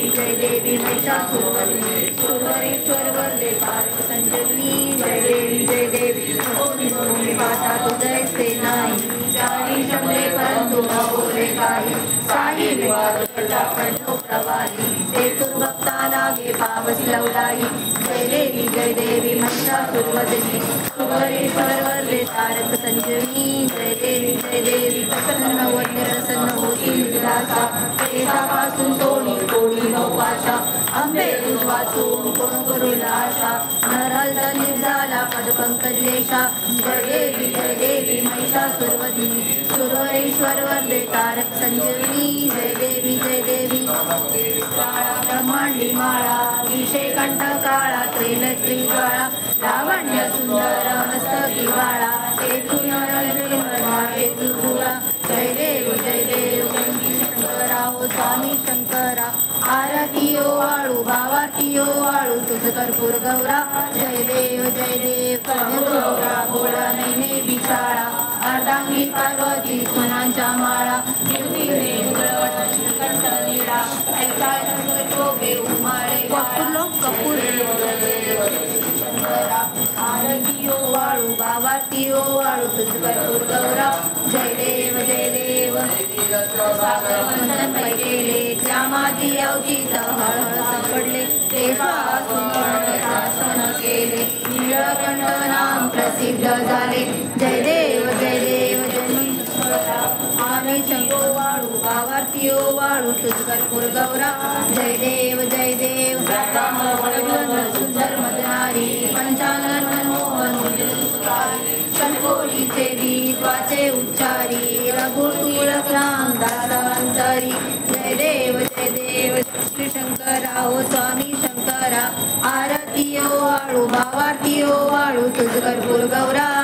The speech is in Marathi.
जय देवी महिषासुरमर्दिनी सुरवरेश्वर वरदे तारक संजीवनी जय देवी कोणी माता तुझे से नाही जाणी शंभे परंतु न बोले काही साई निवारता पडलो प्रवाही ते भक्ता लागे पावस लवलाई जय देवी महिषासुरमर्दिनी सुरवरेश्वर वरदे तारक संजीवनी जय देवी प्रसन्न व निरसन्न होती निराशा पासून सोनी कोणी नौपाशा अंबे तुझ वाचून कोण करू आशा नरहलता निर्झाला पद पंकजलेशा जय देवी महिषासुरवदिनी सुरवरेश्वर वरदे तारक संजीवनी जय देवी काळा ब्रह्मांडी माळा विषय कंठ काळा त्रिनेत्री काळा लावण्य सुंदर हस्तकी बाळा तेथून जय देव शंकराओ स्वामी शंकरा आरती ओ आळू भावाती ओ आळू तुझ कर्पूर गौरा जय देव गौरा गोळा नैने विशाळा अर्धांगी पार्वती सोनांच्या माळा आरती ओ वाळू भावाती ओ वाळू तुझ कर्पूर गौरा जय देव मंथन केले त्यामादी अवचित हळहळ सापडले ते शासन केले नीळकंठ नाम प्रसिद्ध झाले जय देव आम्ही शंको वाळू भावार्थी ओ वाळू तुझ कर्पूर गौरा जय देव सुंदर मदनारी पंचानन मनमोहन शंकोलीचे गीत वाचे उच्चारी रघुकुलक राम दासांतरी जय देव श्री शंकरा ओ स्वामी शंकरा आरती ओ वाळू भावार्थी ओ वाळू तुझ कर्पूर गौरा